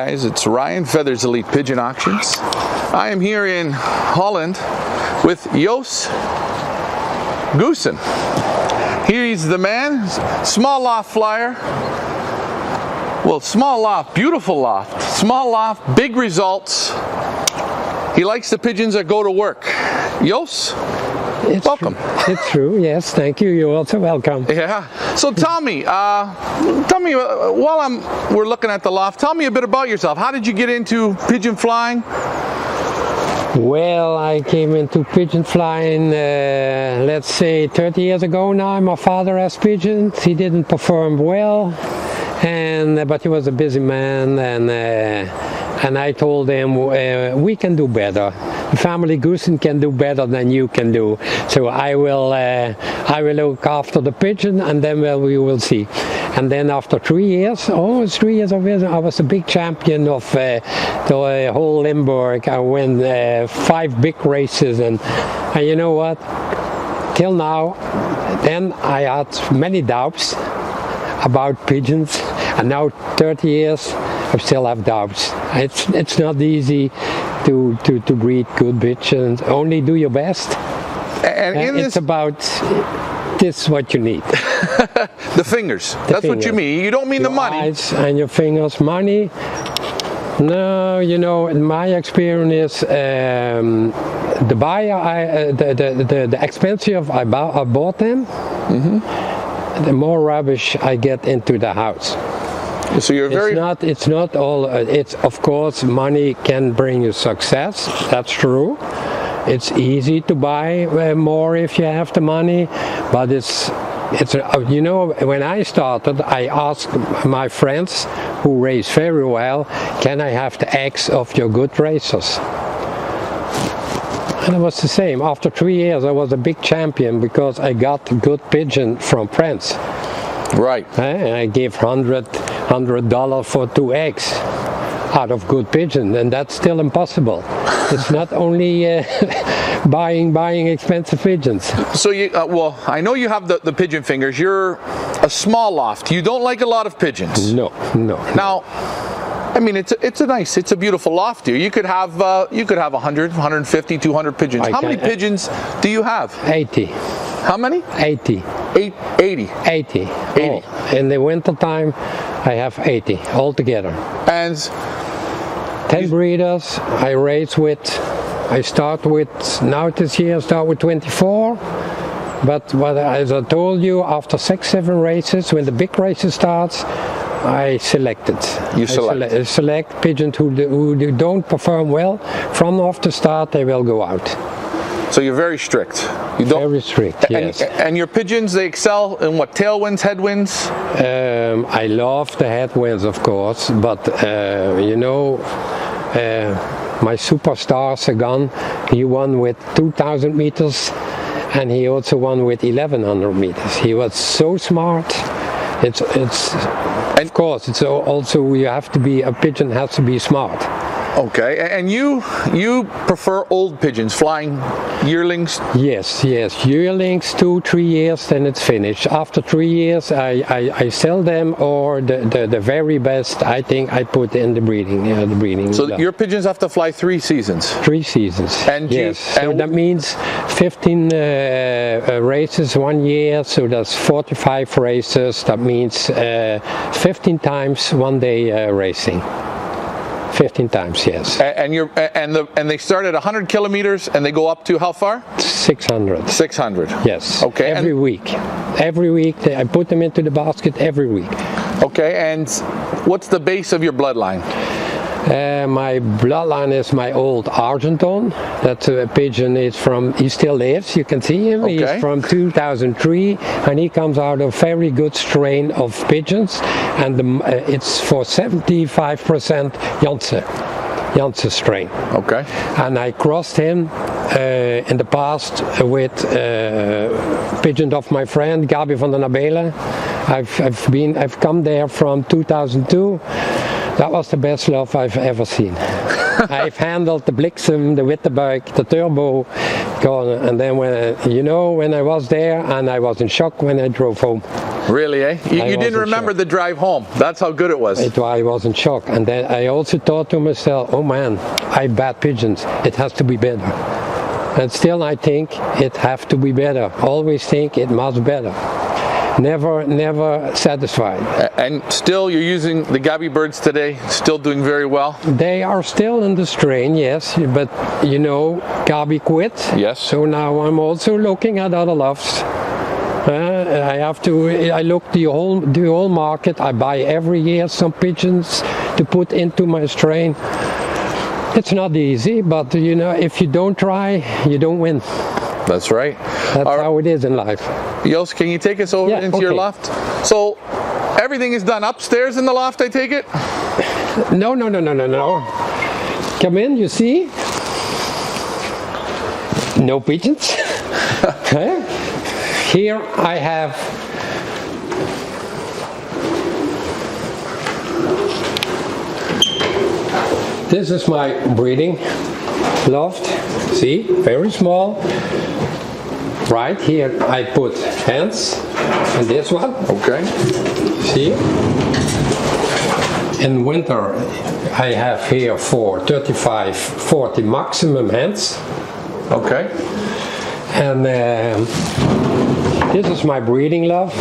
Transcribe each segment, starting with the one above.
guys, it's Ryan, Feathers Elite Pigeon Auctions. I am here in Holland with Yos Goosen. He's the man, small loft flyer. Well, small loft, beautiful loft. Small loft, big results. He likes the pigeons that go to work. Yos, welcome. It's true, yes, thank you. You're also welcome. Yeah. So tell me, while we're looking at the loft, tell me a bit about yourself. How did you get into pigeon flying? Well, I came into pigeon flying, let's say 30 years ago now. My father has pigeons. He didn't perform well, but he was a busy man, and I told him we can do better. The family Goessen can do better than you can do. So I will look after the pigeon, and then we will see. And then after 3 years, almost 3 years of it, I was a big champion of the whole Limburg. I won 5 big races, and you know what? Till now, then I had many doubts about pigeons, and now 30 years, I still have doubts. It's not easy to breed good pigeons. Only do your best. And it's about this what you need. The fingers. That's what you mean. You don't mean your the money. Eyes and your fingers. Money. No, you know, in my experience, the buyer, the expensive I bought them, the more rubbish I get into the house. So you're very. It's not all. It's of course money can bring you success. That's true. It's easy to buy more if you have the money, but it's you know, when I started, I asked my friends who race very well, can I have the eggs of your good racers? And it was the same. After 3 years, I was a big champion because I got good pigeon from friends. Right. I gave $100 for 2 eggs out of good pigeon, and that's still impossible. It's not only buying expensive pigeons. So you, well, I know you have the pigeon fingers. You're a small loft. You don't like a lot of pigeons. No. Now, I mean, it's a beautiful loft here. You could have 100, 150, 200 pigeons. How many pigeons do you have? 80. How many? 80. 80. 80. Oh, in the winter time, I have 80 altogether. And 10 breeders I race with. I start with, now this year I start with 24. But as I told you, after 6-7 races, when the big races starts, I selected. Select pigeons who don't perform well. From off the start, they will go out. So you're very strict. You don't, very strict, yes. And your pigeons, they excel in what, tailwinds, headwinds? I love the headwinds, of course, but you know, my superstar Sagan, he won with 2,000 meters, and he also won with 1,100 meters. He was so smart. Of course, it's also you have to be, a pigeon has to be smart. Okay, and you prefer old pigeons, flying yearlings? Yes, yearlings, 2-3 years, then it's finished. After 3 years, I sell them, or the very best, I think, I put in the breeding. So your pigeons have to fly 3 seasons? 3 seasons, and yes. So that means 15 races 1 year, so that's 45 races. That means 15 times 1 day racing. 15 times, yes. And they start at 100 kilometers and they go up to how far? 600. 600. Yes. Okay. Every week I put them into the basket every week. Okay. And what's the base of your bloodline? My bloodline is my old Argenton. That pigeon is from, he still lives, you can see him. Okay. He's from 2003, and he comes out of very good strain of pigeons, and it's for 75% Janssen strain. Okay. And I crossed him in the past with pigeon of my friend Gabi van der Nabele. I've come there from 2002. That was the best love I've ever seen. I've handled the Bliksem, the Wittebuik, the Turbo, and then when I was there, and I was in shock when I drove home. Really, eh? You was didn't in remember shock. the drive home. That's how good it was. I was in shock. And then I also thought to myself, oh man, I have bad pigeons. It has to be better. And still I think it has to be better. Always think it must better. Never satisfied. And still you're using the Gabby birds today, still doing very well? They are still in the strain, yes, but you know, Gabi quit. Yes. So now I'm also looking at other lofts. I look the whole market. I buy every year some pigeons to put into my strain. It's not easy, but you know, if you don't try, you don't win. That's right. That's how it is in life. Yos, can you take us over into your loft? So everything is done upstairs in the loft, I take it? No. Come in, you see? No pigeons. Okay. Here I have this is my breeding loft. See, very small. Right here I put hens and this one. Okay. See? In winter I have here for 35-40 maximum hens. Okay. And this is my breeding loft.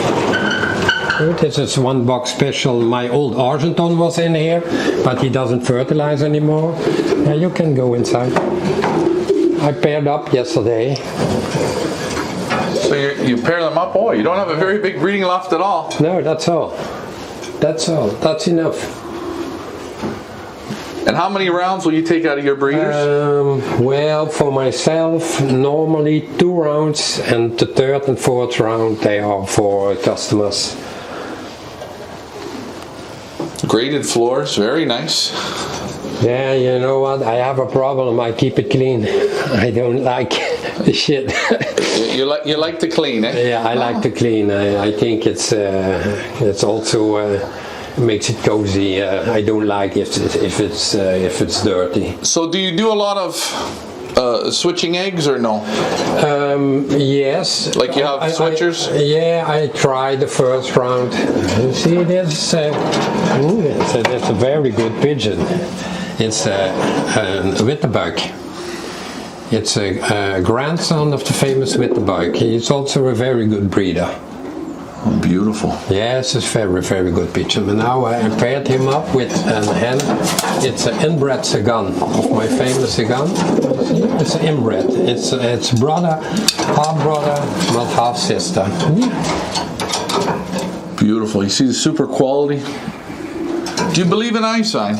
This is one box special. My old Argenton was in here, but he doesn't fertilize anymore. You can go inside. I paired up yesterday. So you pair them up? Oh, you don't have a very big breeding loft at all. No, that's all. That's all. That's enough. And how many rounds will you take out of your breeders? Well, for myself, normally 2 rounds, and the 3rd and 4th round they are for customers. Graded floors, very nice. Yeah, you know what? I have a problem. I keep it clean. I don't like the shit. You like to clean, eh? Yeah, I like to clean. I think it's also makes it cozy. I don't like if it's dirty. So do you do a lot of switching eggs or no? Yes. Like you have switchers? I tried the first round. You see this? It's a very good pigeon. It's a Wittebug. It's a grandson of the famous Wittebug. He's also a very good breeder. Oh, beautiful. Yes, it's very, very good pigeon. And now I paired him up with a hen. It's an inbred Sagan of my famous Sagan. It's an inbred. It's brother, half brother, not half sister. Beautiful. You see the super quality. Do you believe in eye sign?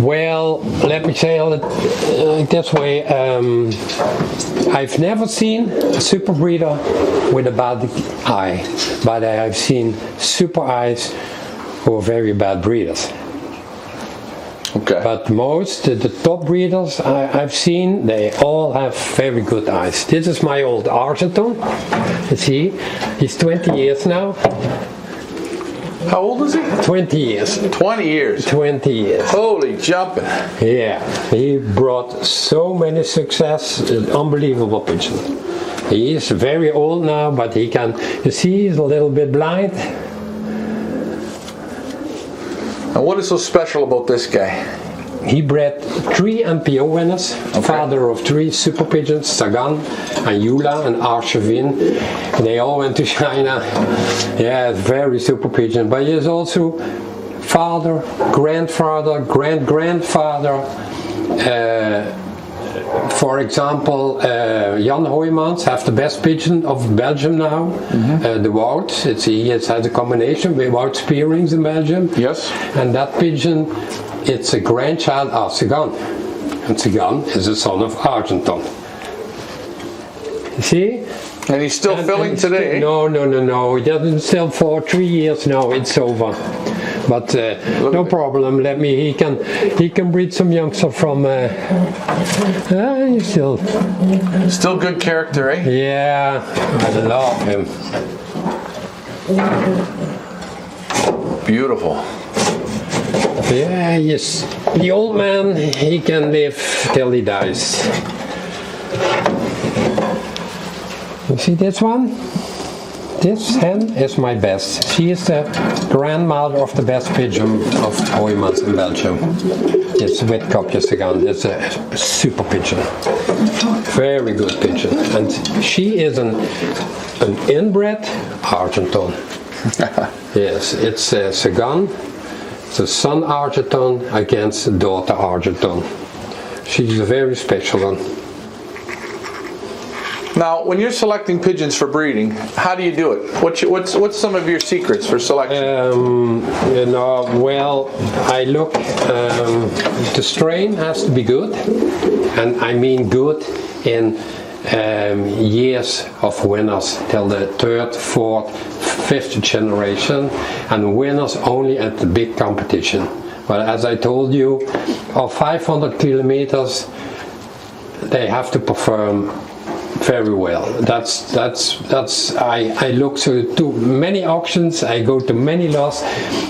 Well, let me say it this way. I've never seen a super breeder with a bad eye, but I have seen super eyes who are very bad breeders. Okay. But the top breeders I've seen, they all have very good eyes. This is my old Argenton. You see, he's 20 years now. How old is he? 20 years. 20 years. 20 years. Holy jumping. Yeah, he brought so many success, unbelievable pigeon. He is very old now, but he can, you see, he's a little bit blind. And what is so special about this guy? He bred 3 MPO winners, father of 3 super pigeons, Sagan and Yula and Archevin. They all went to China. Yeah, very super pigeon. But he is also father, grandfather, great-grandfather. For example, Jan Hoijmans have the best pigeon of Belgium now. The Wout. He has a combination with Wout Spearings in Belgium. Yes. And that pigeon, it's a grandchild of Sagan. And Sagan is a son of Argenton. You see? And he's still filling today? No. He doesn't still for 3 years now. It's over. But no problem. He can breed some youngsters from. He's still good character, eh? Yeah, I love him. Beautiful. Yeah, yes. The old man, he can live till he dies. You see this one? this hen is my best. She is the grandmother of the best pigeon of Hoijmans in Belgium. It's Witkopjessegan. It's a super pigeon. Very good pigeon. And she is an inbred Argenton. Yes, it's a Sagan. It's a son Argenton against a daughter Argenton. She's a very special one. Now, when you're selecting pigeons for breeding, how do you do it? What's some of your secrets for selection? Well, I look. The strain has to be good, and I mean good in years of winners till the third, fourth, fifth generation, and winners only at the big competition. But as I told you, of 500 kilometers, they have to perform very well. I look to many auctions, I go to many lots.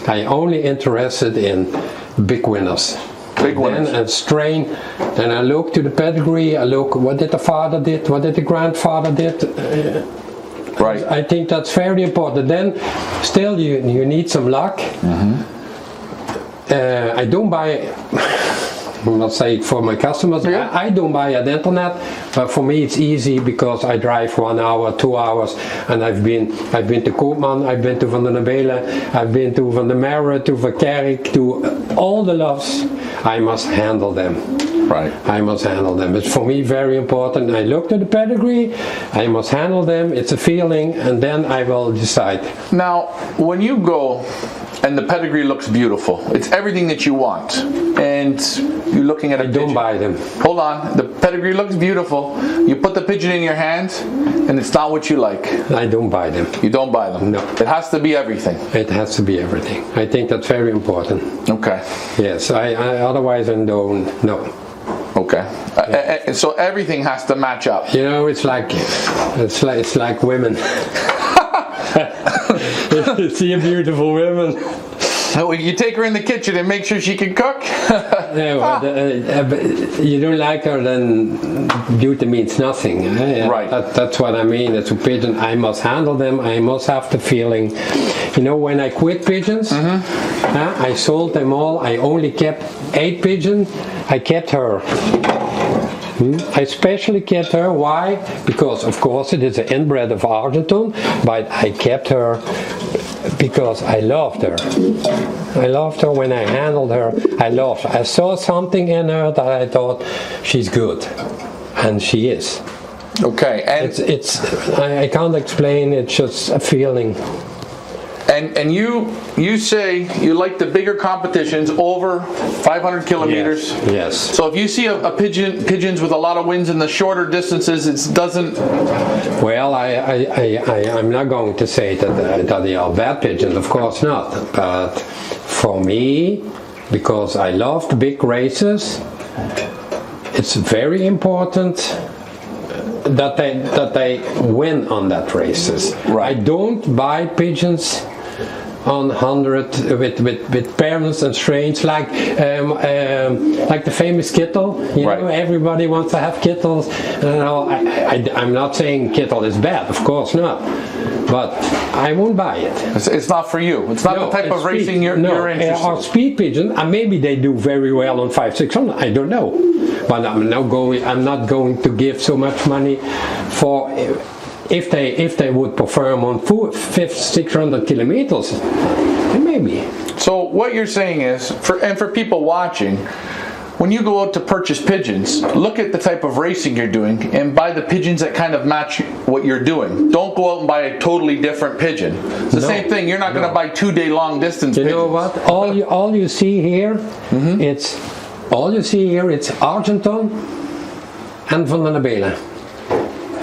I only interested in big winners. Big winners. Then a strain, then I look to the pedigree, I look what did the father did, what did the grandfather did. Right. I think that's very important. Then still you need some luck. I don't buy, I'm not saying for my customers, Yeah. I don't buy at the internet, but for me it's easy because I drive 1 hour, 2 hours, and I've been to Koopman, I've been to Van den Belen, I've been to Van der Merwe, to Verkerk, to all the loves. I must handle them. Right. I must handle them. It's for me very important. I look at the pedigree, I must handle them, it's a feeling, and then I will decide. Now, when you go and the pedigree looks beautiful, it's everything that you want, and you're looking at a pigeon. Don't buy them. Hold on, the pedigree looks beautiful, you put the pigeon in your hand, and it's not what you like. I don't buy them. You don't buy them? No. It has to be everything. It has to be everything. I think that's very important. Okay. Yes, I otherwise I don't, no. Okay. So everything has to match up. You know, it's like women. You see a beautiful woman. So you take her in the kitchen and make sure she can cook? You don't like her, then beauty means nothing. Right. That's what I mean. It's a pigeon. I must handle them. I must have the feeling. You know, when I quit pigeons, I sold them all. I only kept 8 pigeons. I kept her. I especially kept her. Why? Because of course it is an inbred of Argenton, but I kept her because I loved her. I loved her when I handled her. I loved her. I saw something in her that I thought she's good, and she is. Okay. And I can't explain. It's just a feeling. And you say you like the bigger competitions over 500 kilometers. Yes. So if you see a pigeons with a lot of wins in the shorter distances, it doesn't. Well, I'm not going to say that they are bad pigeons. Of course not. But for me, because I love the big races, it's very important that they win on that races. Right. I don't buy pigeons on 100 with parents and strains like the famous Kittel. You know, everybody wants to have Kittels. I'm not saying Kittel is bad, of course not. But I won't buy it. It's not for you. It's not the type of racing you're interested in. Or speed pigeon, and maybe they do very well on 500-600. I don't know, but I'm not going to give so much money for if they would perform on 500-600 kilometers. Maybe. So what you're saying is, for people watching, when you go out to purchase pigeons, look at the type of racing you're doing and buy the pigeons that kind of match what you're doing. Don't go out and buy a totally different pigeon. It's the same thing. You're not going to buy 2-day long distance pigeons. You know what? All you see here, it's Argenton and Van den Belen.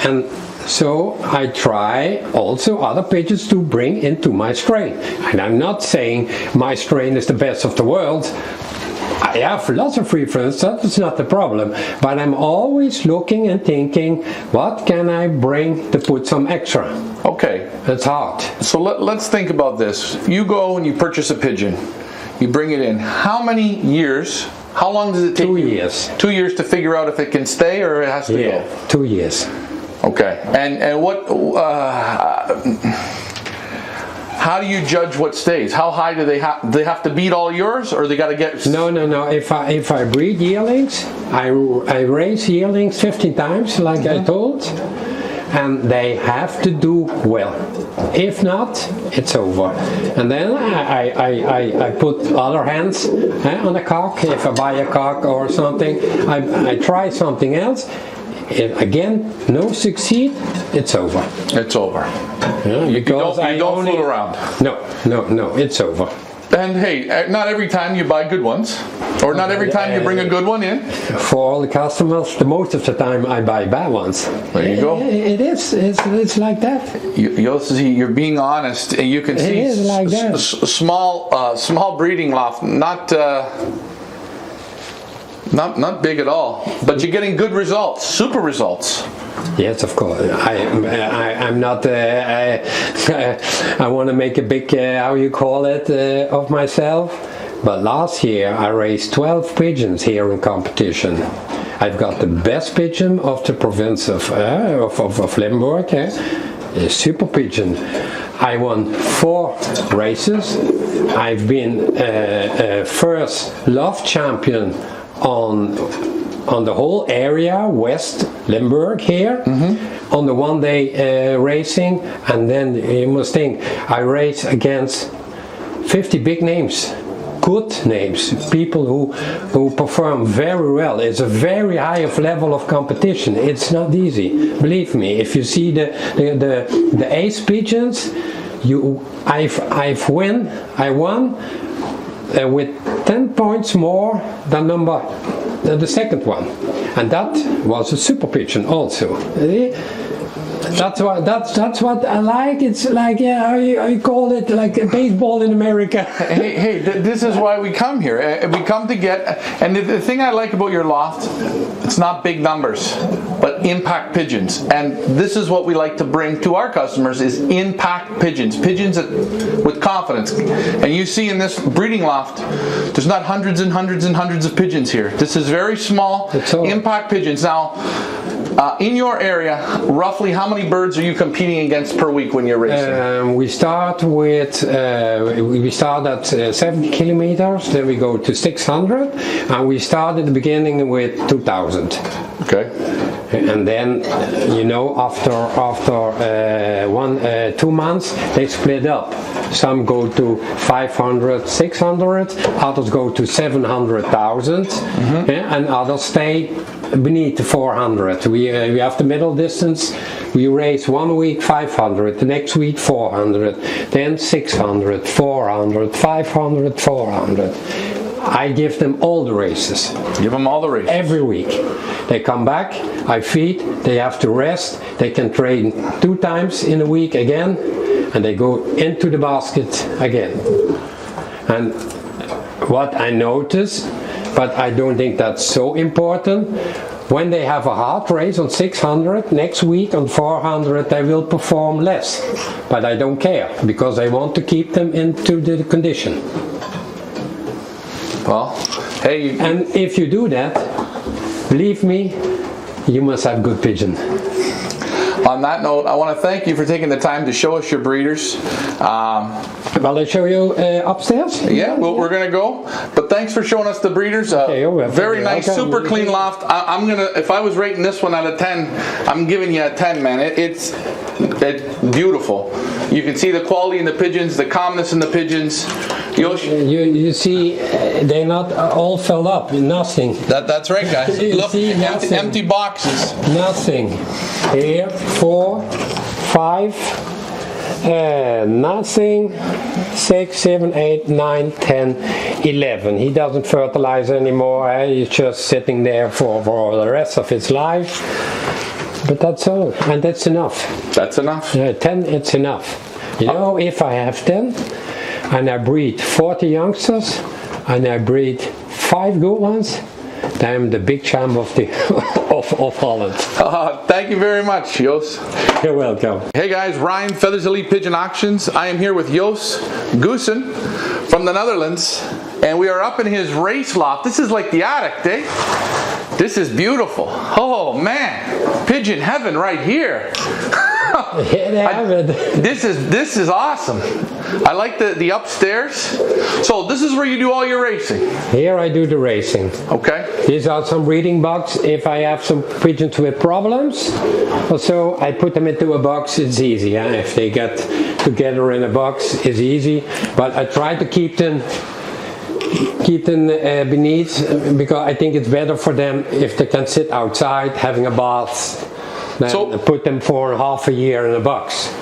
And so I try also other pigeons to bring into my strain. And I'm not saying my strain is the best of the world. I have lots of references, that's not the problem. But I'm always looking and thinking, what can I bring to put some extra? Okay. It's hard. So let's think about this. You go and you purchase a pigeon. You bring it in. How many years? How long does it take? 2 years. 2 years to figure out if it can stay or it has to go? 2 years. Okay. And what how do you judge what stays? How high do they have? They have to beat all yours, or they got to get? No. If I breed yearlings, I raise yearlings 15 times, like I told, and they have to do well. If not, it's over. And then I put other hands on the cock. If I buy a cock or something, I try something else. If again, no succeed, it's over. It's over. Yeah, You don't fool around. No, it's over. And hey, not every time you buy good ones, or not every time you bring a good one in. For all the customers, the most of the time I buy bad ones. There you go. It is. It's like that. You're being honest, and you can see It is like that. small breeding loft, not big at all, but you're getting good results, super results. Yes, of course. I'm not. I want to make a big, how you call it, of myself. But last year I raised 12 pigeons here in competition. I've got the best pigeon of the province of Limburg, a super pigeon. I won 4 races. I've been first Loft champion on the whole area, West Limburg here, on the one-day racing, and then you must think, I race against 50 big names, good names, people who perform very well. It's a very high level of competition. It's not easy, believe me. If you see the ace pigeons, I won with 10 points more than the second one, and that was a super pigeon also. That's what I like. It's like, yeah, how you call it, like baseball in America. hey, this is why we come here. We come to get, and the thing I like about your loft, it's not big numbers, but impact pigeons. And this is what we like to bring to our customers, is impact pigeons with confidence. And you see in this breeding loft, there's not hundreds and hundreds and hundreds of pigeons here. This is very small impact pigeons. Now, in your area, roughly how many birds are you competing against per week when you're racing? We start at 70 kilometers, then we go to 600, and we start at the beginning with 2,000. Okay. And then, after 2 months, they split up. Some go to 500, 600, others go to 700,000, and others stay beneath the 400. We have the middle distance. We race 1 week 500, the next week 400, then 600, 400, 500, 400. I give them all the races. Give them all the races? Every week. They come back, I feed, they have to rest, they can train 2 times in a week again, and they go into the basket again. And what I notice, but I don't think that's so important, when they have a hard race on 600, next week on 400 they will perform less. But I don't care, because I want to keep them into the condition. Well, hey. And if you do that, believe me, you must have good pigeon. On that note, I want to thank you for taking the time to show us your breeders. Well, I show you upstairs? Yeah, well, we're going to go. But thanks for showing us the breeders. Very nice, super clean loft. I'm going to, if I was rating this one out of 10, I'm giving you a 10, man. It's beautiful. You can see the quality in the pigeons, the calmness in the pigeons. You see, they're not all filled up, nothing. That's right, guys. Look, empty boxes. Nothing. Here, 4, 5, nothing, 6, 7, 8, 9, 10, 11. He doesn't fertilize anymore. He's just sitting there for the rest of his life. But that's all, and that's enough. That's enough? 10, it's enough. If I have 10, and I breed 40 youngsters, and I breed 5 good ones, then I'm the big champ of Holland. Thank you very much, Yos. You're welcome. Hey guys, Ryan, Feathers Elite Pigeon Auctions. I am here with Yos Goosen from the Netherlands, and we are up in his race loft. This is like the attic, eh? This is beautiful. Oh man, pigeon heaven right here. huh? Yeah, they have it. This is awesome. I like the upstairs. So this is where you do all your racing. Here I do the racing. Okay. These are some breeding box. If I have some pigeons with problems, also I put them into a box. It's easy. Yeah? If they get together in a box, it's easy. But I try to keep them beneath, because I think it's better for them if they can sit outside having a bath than put them for half a year in a box.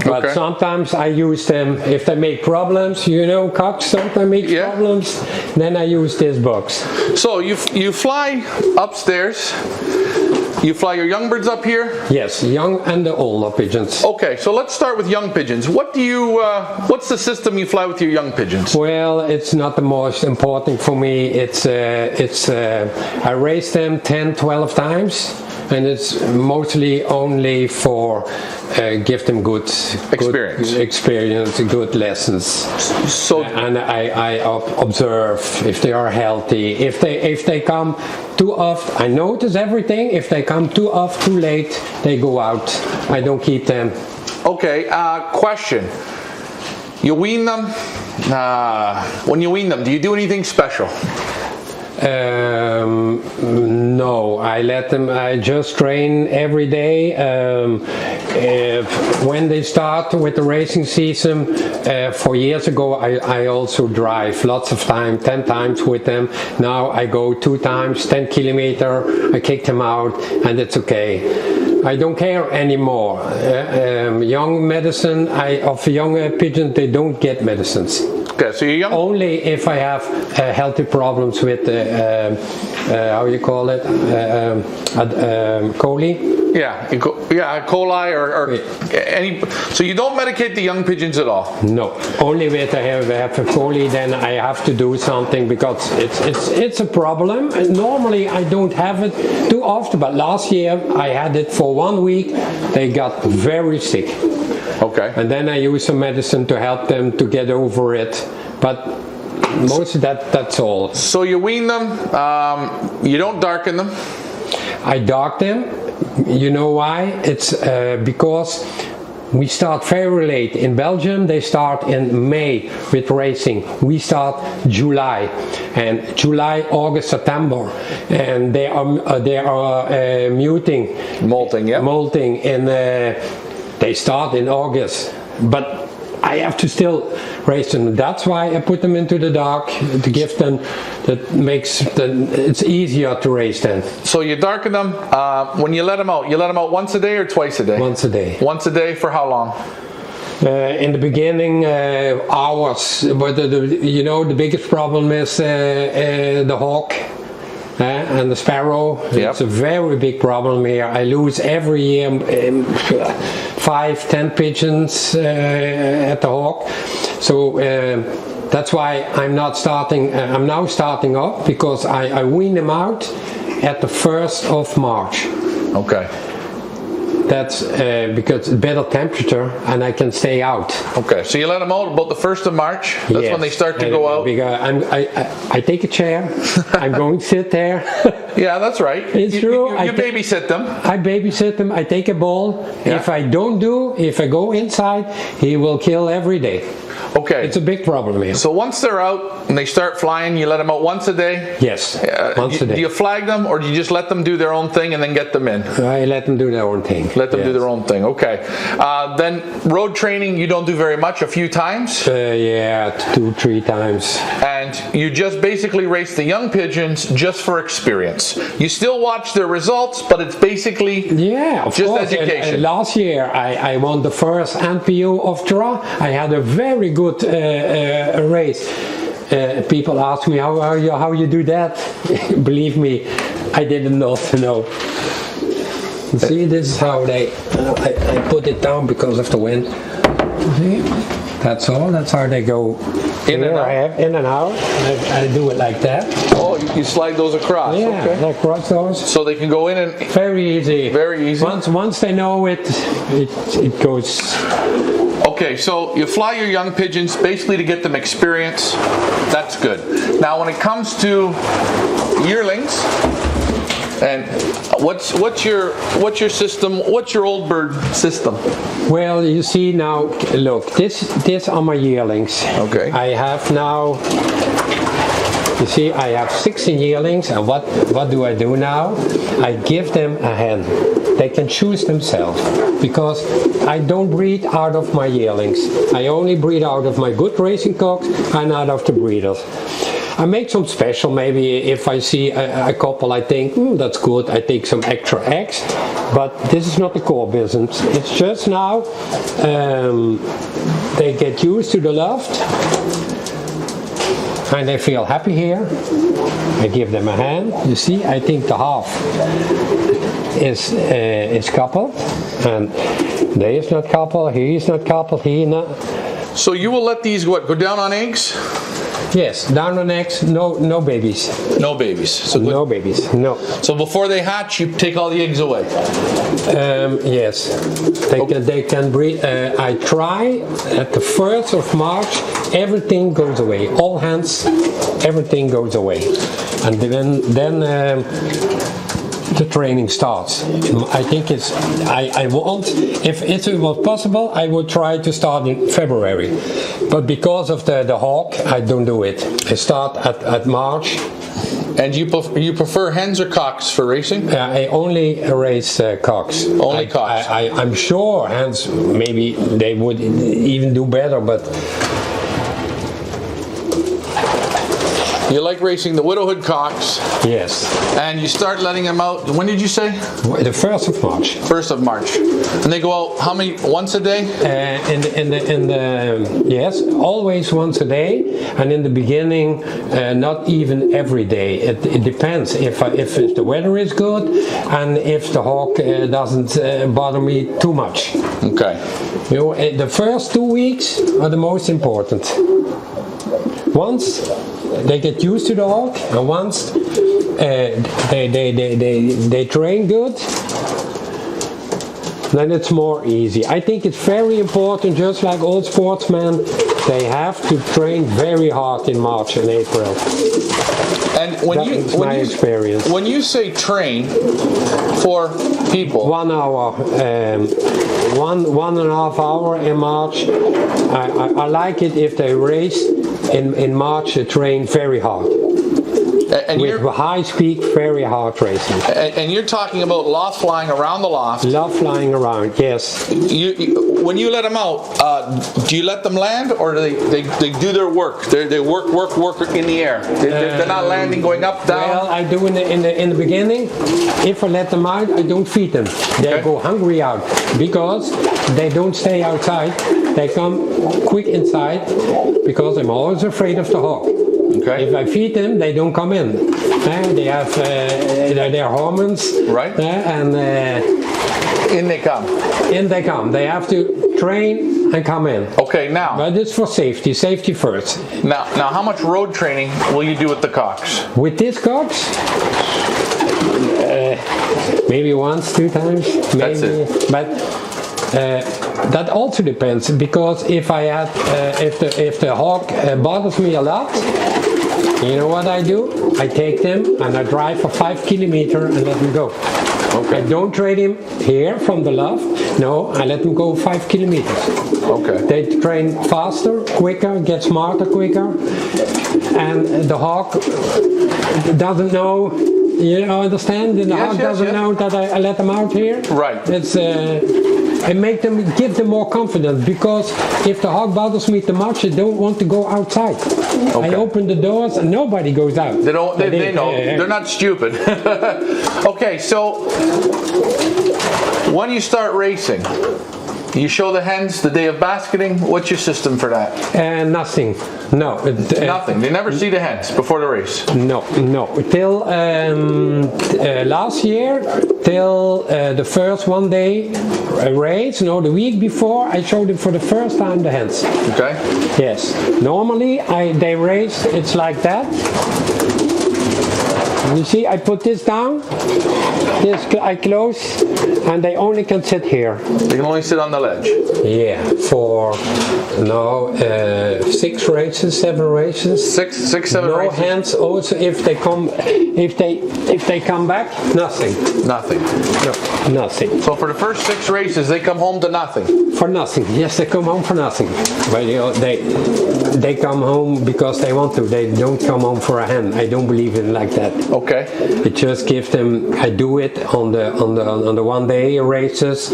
But sometimes I use them if they make problems. You know, cocks sometimes make problems. Then I use this box. So you fly upstairs. You fly your young birds up here? Yes, young and the older pigeons. Okay, so let's start with young pigeons. What's the system you fly with your young pigeons? Well, it's not the most important for me. I raise them 10, 12 times, and it's mostly only for give them good experience, good lessons. So and I observe if they are healthy. If they come too often, I notice everything. If they come too often, too late, they go out. I don't keep them. Okay. Question. You wean them. When you wean them, do you do anything special? No, I just train every day. When they start with the racing season, 4 years ago, I also drive lots of time, 10 times with them. Now I go 2 times, 10 kilometers, I kick them out, and it's okay. I don't care anymore. Young medicine, of young pigeons, they don't get medicines. Okay, so you're young? Only if I have healthy problems with how you call it, coli. Yeah, coli or any. So you don't medicate the young pigeons at all? No, only if I have a coli, then I have to do something, because it's a problem. And normally I don't have it too often, but last year I had it for 1 week. They got very sick. Okay. And then I use some medicine to help them to get over it. But mostly that's all. So you wean them, you don't darken them? I dark them. You know why? It's because we start very late. In Belgium they start in May with racing. We start July, and July, August, September, and they are molting, and they start in August. But I have to still raise them. That's why I put them into the dark, to give them, it's easier to raise them. So you darken them. When you let them out once a day or twice a day? Once a day. Once a day for how long? In the beginning, hours. But the biggest problem is the hawk. And the sparrow. Yep. It's a very big problem here. I lose every year 5-10 pigeons at the hawk. So that's why I'm not starting. I'm now starting up, because I wean them out at the 1st of March. Okay. That's because it's better temperature and I can stay out. Okay, so you let them out about the 1st of March? That's when they start to go out? Because I take a chair, I'm going to sit there. Yeah, that's right. It's true. You babysit them. I babysit them, I take a ball. Yeah. If I go inside, he will kill every day. Okay. It's a big problem here. So once they're out and they start flying, you let them out once a day? Yes, once a day. Do you flag them, or do you just let them do their own thing and then get them in? I let them do their own thing. Let them do their own thing, okay. Then road training, you don't do very much, a few times? 2-3 times. And you just basically race the young pigeons just for experience. You still watch their results, but it's basically just education. And last year I won the first NPO of Tra. I had a very good race. People ask me how you do that. Believe me, I didn't know. See, this is how I put it down because of the wind. See? That's all. That's how they go. In and out. I do it like that. Oh, you slide those across. Yeah, okay. Across those. So they can go in and... Very easy. Very easy. Once they know it goes... Okay, so you fly your young pigeons basically to get them experience. That's good. Now when it comes to yearlings, And what's your system? What's your old bird system? Well, you see now, look, this are my yearlings. Okay. I have now, you see, I have 16 yearlings, and what do I do now? I give them a hen. They can choose themselves, because I don't breed out of my yearlings. I only breed out of my good racing cocks and out of the breeders. I make some special, maybe if I see a couple I think, that's good, I take some extra eggs, but this is not the core business. It's just now, they get used to the loft, and they feel happy here. I give them a hand. You see, I think the half is coupled, and they is not coupled, he is not coupled, he not. So you will let these go down on eggs? Yes, down on eggs, no babies. No babies. So no babies, no. So before they hatch, you take all the eggs away? Yes, they can breed. I try at the 1st of March, everything goes away. All hens, everything goes away. And then the training starts. I think it's, I want, if it was possible, I would try to start in February. But because of the hawk, I don't do it. I start at March. And you prefer hens or cocks for racing? I only race cocks. Only cocks? I'm sure hens, maybe they would even do better, but you like racing the widowhood cocks. Yes. And you start letting them out, when did you say? The 1st of March. 1st of March. And they go out, how many, once a day? Yes, always once a day. And in the beginning, not even every day. It depends if the weather is good and if the hawk doesn't bother me too much. Okay. You know, the first 2 weeks are the most important. Once they get used to the hawk, and once they train good, then it's more easy. I think it's very important, just like all sportsmen, they have to train very hard in March and April. And when you say train for people, 1 hour, 1.5 hours in March. I like it if they race in March. They train very hard. And with high speed, very hard racing. And you're talking about loft flying around the loft. Loft flying around, yes. When you let them out, do you let them land, or do they do their work? They work in the air. They're not landing, going up, down. Well, I do in the beginning. If I let them out, I don't feed them. They go hungry out because they don't stay outside. They come quick inside because I'm always afraid of the hawk. Okay. If I feed them, they don't come in. They have their hormones, right? And in they come. In they come. They have to train and come in. Okay, now. But it's for safety. Safety first. Now, how much road training will you do with the cocks? With these cocks? Maybe once, 2 times. Maybe. That's it. But that also depends, because if I had, if the hawk bothers me a lot, you know what I do? I take them and I drive for 5 kilometers and let them go. Okay. I don't trade him here from the loft. No, I let them go 5 kilometers. Okay. They train faster, quicker, get smarter quicker, and the hawk doesn't know. You understand? The hawk doesn't know that I let them out here. Right. It's and give them more confidence, because if the hawk bothers me too much, I don't want to go outside. Okay. I open the doors and nobody goes out. They don't. They know. They're not stupid. Okay, so when you start racing, you show the hens the day of basketing. What's your system for that? Nothing. No. Nothing. They never see the hens before the race. No. Till last year, till the first 1 day race, no, the week before, I showed them for the first time the hens. Okay. Yes. Normally, they race. It's like that. You see, I put this down, this I close, and they only can sit here. They can only sit on the ledge. Yeah, for 6 races, 7 races. Six, 7 no races. hands. Also, if they come back, nothing. Nothing. No, nothing. So for the first 6 races, they come home to nothing. For nothing. Yes, they come home for nothing. But they come home because they want to. They don't come home for a hand. I don't believe in like that. Okay. It just give them. I do it on the 1 day races.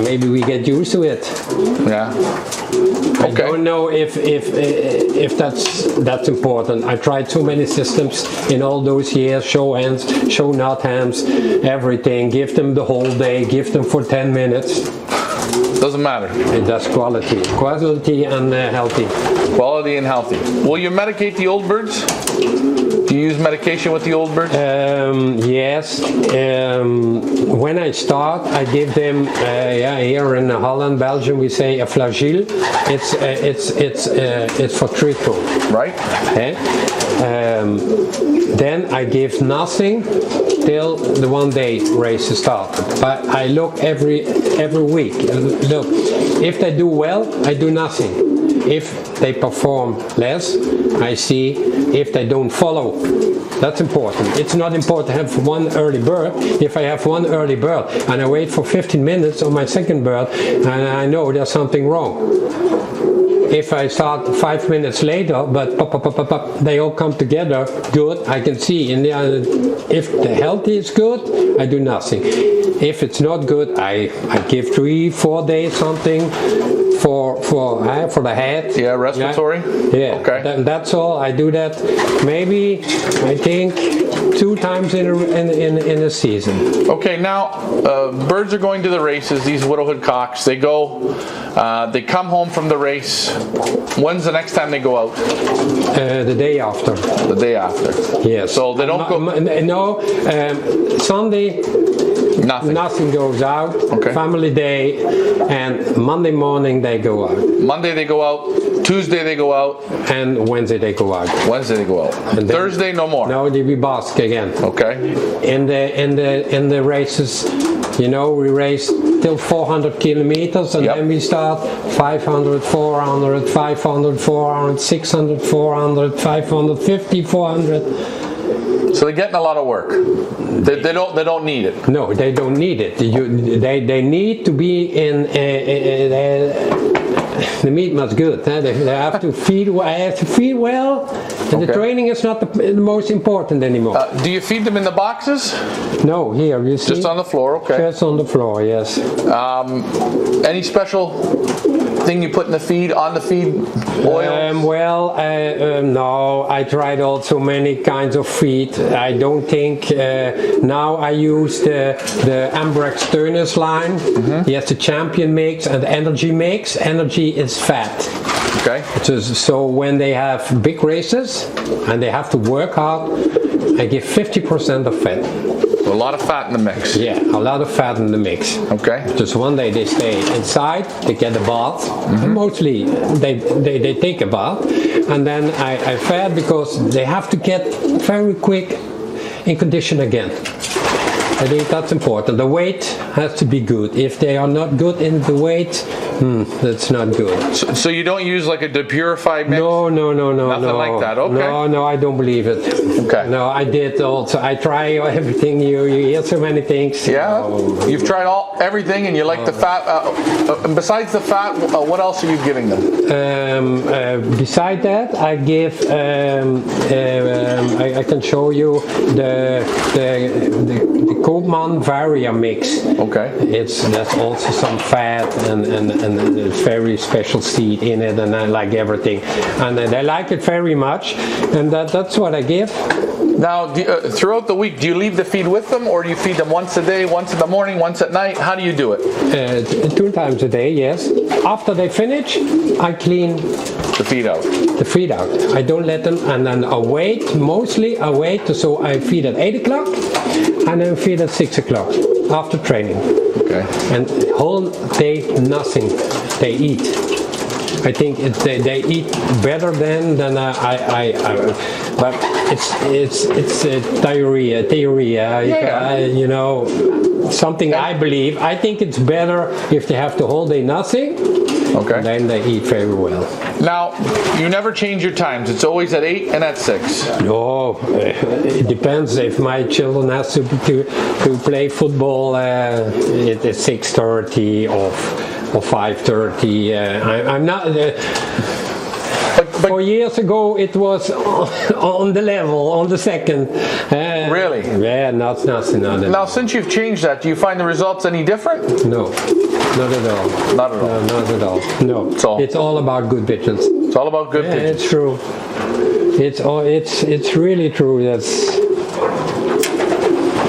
Maybe we get used to it. Yeah. I Okay. don't know if that's important. I tried so many systems in all those years. Show hands, show not hands, everything. Give them the whole day. Give them for 10 minutes. Doesn't matter. That's quality and healthy. Quality and healthy. Will you medicate the old birds? Do you use medication with the old birds? Yes. When I start, I give them. Here in Holland, Belgium, we say a flagell. It's for treatment. Right. Okay. Then I give nothing till the 1 day race is started. But I look every week. Look, if they do well, I do nothing. If they perform less, I see if they don't follow. That's important. It's not important to have one early bird. If I have one early bird and I wait for 15 minutes on my second bird, and I know there's something wrong. If I start 5 minutes later, but they all come together, good, I can see. And if the healthy is good, I do nothing. If it's not good, I give 3-4 days something for the head. Yeah, respiratory. Yeah. Okay. That's all. I do that. Maybe I think 2 times in a season. Okay. Now, birds are going to the races. These widowhood cocks. They go. They come home from the race. When's the next time they go out? The day after. The day after. Yes. So they don't go. No. Sunday. Nothing goes out. Okay. Family day, and Monday morning they go out. Monday they go out. Tuesday they go out. And Wednesday they go out. Wednesday they go out. And Thursday no more. No, they be bask again. Okay. In the races, we race till 400 kilometers, and then we start 500, 400, 500, 400, 600, 400, 550, 400. So they're getting a lot of work. They don't need it. No, they don't need it. They need to be in. The meat must good. They have to feed. I have to feed well, and the training is not the most important anymore. Do you feed them in the boxes? No, here you see. Just on the floor. Okay. Just on the floor, yes. Any special thing you put in the feed, on the feed? Oil? No, I tried also many kinds of feed. I don't think, now I use the Ambrex Turnus line. Mm-hmm. Yes, the Champion mix and the Energy mix. Energy is fat. Okay. So when they have big races and they have to work hard, I give 50% of fat. A lot of fat in the mix. Yeah, a lot of fat in the mix. Okay. Just 1 day they stay inside, they get a bath. Mm-hmm. Mostly they take a bath, and then I fed because they have to get very quick in condition again. I think that's important. The weight has to be good. If they are not good in the weight, that's not good. So you don't use like a depurified mix? No. Nothing like that. Okay. No, I don't believe it. Okay. No, I did also. I try everything. You hear so many things. Yeah. You've tried everything, and you like the fat. Besides the fat, what else are you giving them? Beside that, I give. I can show you the Koopman Varia mix. Okay. That's also some fat and a very special seed in it, and I like everything, and they like it very much, and that's what I give. Now, throughout the week, do you leave the feed with them, or do you feed them once a day, once in the morning, once at night? How do you do it? 2 times a day, yes. After they finish, I clean the feed out. The feed out. I don't let them, and then I wait. Mostly, I wait. So I feed at 8 o'clock, and then feed at 6 o'clock after training. Okay. And whole day nothing. They eat. I think they eat better than I but it's a theory. You know, something I believe. I think it's better if they have the whole day nothing. Okay. Then they eat very well. Now, you never change your times. It's always at 8 and at 6. No, it depends. If my children have to play football, it's 6:30 or 5:30. I'm not. But 4 years ago, it was on the level, on the second. Really? Yeah, not. Now, since you've changed that, do you find the results any different? No, not at all. Not at all. No, not at all. No, it's all about good pigeons. It's all about good pigeons. It's true. It's really true.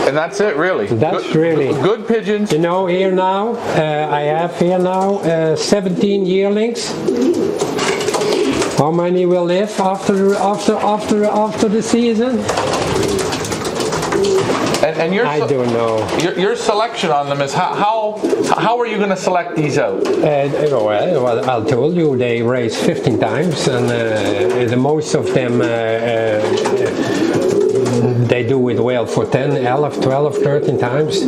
And that's it, really. That's really good pigeons. You know, here now, I have here now 17 yearlings. How many will live after the season? And I don't know. Your selection on them is how are you going to select these out? Well, I told you they race 15 times, and the most of them they do it well for 10, 11, 12, 13 times.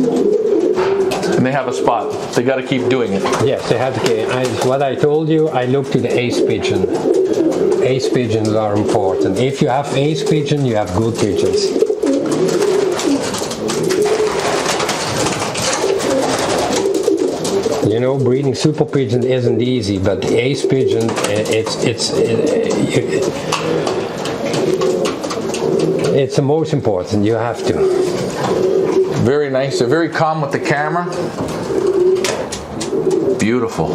And they have a spot. They got to keep doing it. Yes, they have to. What I told you, I look to the ace pigeon. Ace pigeons are important. If you have ace pigeon, you have good pigeons. You know, breeding super pigeon isn't easy, but the ace pigeon, it's the most important. You have to. Very nice. They're very calm with the camera. Beautiful.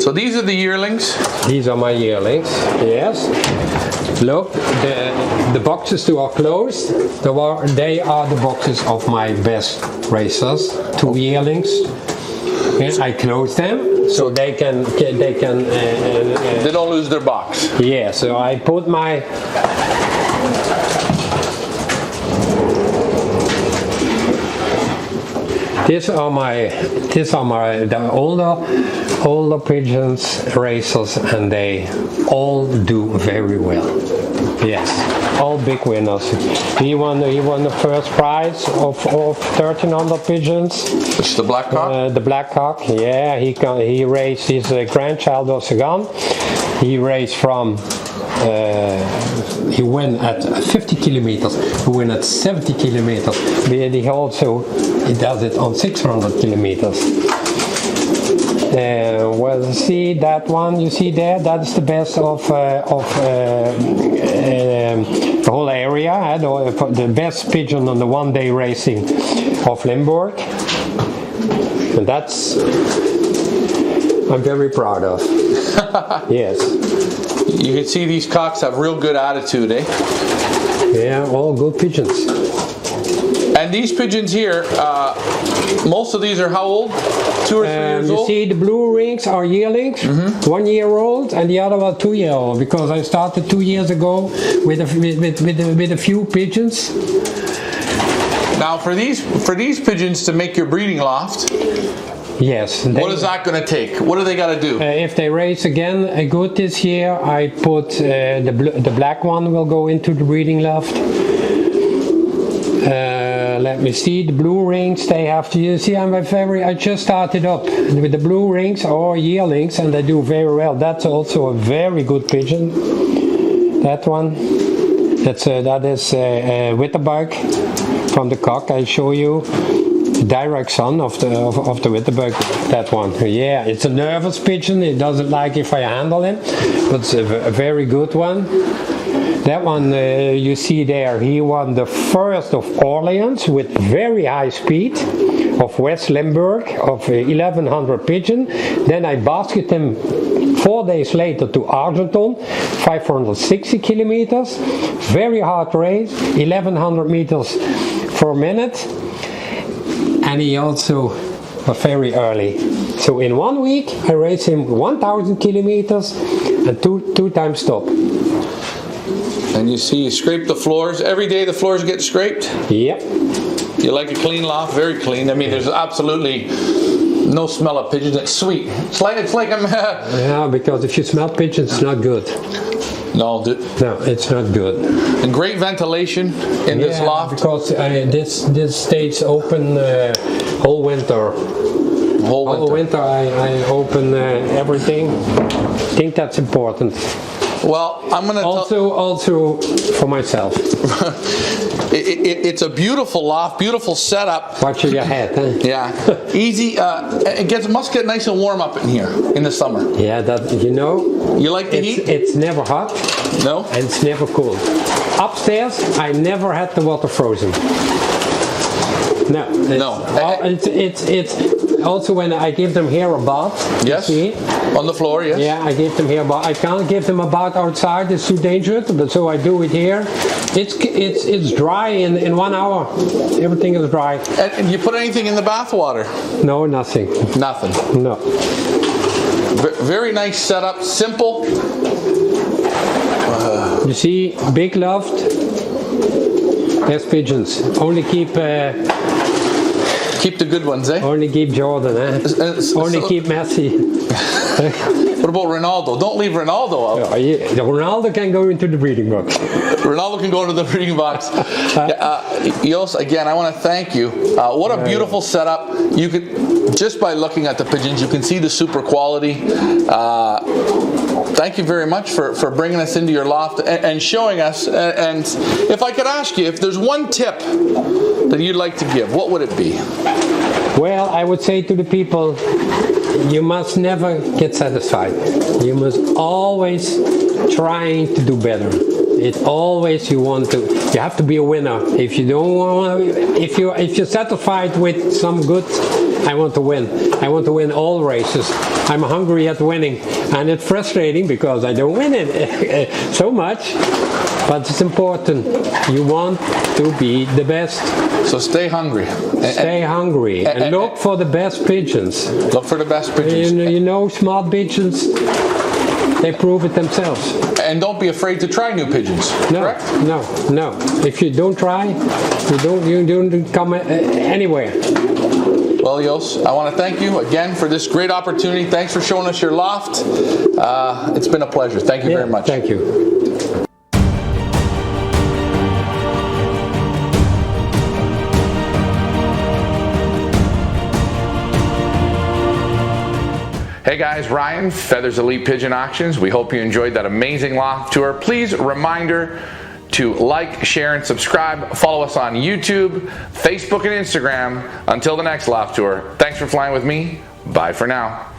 So these are the yearlings. These are my yearlings. Yes. Look, the boxes two are closed. They are the boxes of my best racers. 2 yearlings. Yes, I close them so they can. They don't lose their box. Yeah. So I put my. These are the older pigeons racers, and they all do very well. Yes, all big winners. He won the first prize of 1,300 pigeons. Which is the black cock? The black cock. Yeah, he raced. His grandchild was a gun. He raced from. He went at 50 kilometers. He went at 70 kilometers. But he does it on 600 kilometers. Well, see that one you see there? That's the best of the whole area. The best pigeon on the one-day racing of Limburg. And that's I'm very proud of. Yes. You can see these cocks have real good attitude, eh? Yeah, all good pigeons. And these pigeons here, most of these are how old? 2 or 3 years old? You see the blue rings are yearlings, 1 year old, and the other one 2 year old, because I started 2 years ago with a few pigeons. Now for these pigeons to make your breeding loft, yes. What is that going to take? What do they got to do? If they race again good this year, I put the black one will go into the breeding loft. Let me see, the blue rings, they have to, you see, I just started up with the blue rings or yearlings, and they do very well. That's also a very good pigeon. That one, that is Wittenberg from the cock. I show you the direct son of the Wittenberg. That one, yeah, it's a nervous pigeon. It doesn't like if I handle him, but it's a very good one. That one you see there, he won the first of Orleans with very high speed of West Limburg of 1,100 pigeon. Then I basket him 4 days later to Argenton, 560 kilometers, very hard race, 1,100 meters per minute, and he also was very early. So in 1 week I raced him 1,000 kilometers and two times stop. And you see, you scrape the floors. Every day the floors get scraped? Yep. You like a clean loft? Very clean. I mean, there's absolutely No smell of pigeons. It's sweet. It's like I'm. Yeah, because if you smell pigeons, it's not good. No, it's not good. and great ventilation in this loft. Because this stays open whole winter. Whole winter I open everything. I think that's important. Well, I'm gonna also for myself. It's a beautiful loft, beautiful setup. Watch your head, huh? Yeah, easy. It must get nice and warm up in here in the summer. Yeah, that You like the heat? It's never hot. No. And it's never cold. Upstairs, I never had the water frozen. No. It's also when I give them here a bath. Yes. See? On the floor, yes. Yeah, I give them here a bath. I can't give them a bath outside; it's too dangerous. But so I do it here. It's dry in 1 hour. Everything is dry. And you put anything in the bath water? No, nothing. Nothing. No. Very nice setup. Simple. You see, big loft. There's pigeons. Only keep the good ones, eh? Only keep Jordan, eh? Only keep Messi. What about Ronaldo? Don't leave Ronaldo out. Yeah, Ronaldo can go into the breeding box. Ronaldo can go into the breeding box. Yos, again, I want to thank you. What a beautiful setup. You could, just by looking at the pigeons, you can see the super quality. Thank you very much for bringing us into your loft and showing us. And if I could ask you, if there's one tip that you'd like to give, what would it be? Well, I would say to the people, you must never get satisfied. You must always trying to do better. You have to be a winner. If you don't want, if you're satisfied with some good, I want to win. I want to win all races. I'm hungry at winning, and it's frustrating because I don't win it so much. But it's important. You want to be the best. So stay hungry. Stay hungry and look for the best pigeons. Look for the best pigeons. You know, smart pigeons, they prove it themselves. And don't be afraid to try new pigeons. No, correct? No. If you don't try, you don't come anywhere. Well, Yos, I want to thank you again for this great opportunity. Thanks for showing us your loft. It's been a pleasure. Thank you very much. Thank you. Hey guys, Ryan, Feathers Elite Pigeon Auctions. We hope you enjoyed that amazing loft tour. Please, reminder to like, share, and subscribe. Follow us on YouTube, Facebook, and Instagram. Until the next loft tour, thanks for flying with me. Bye for now.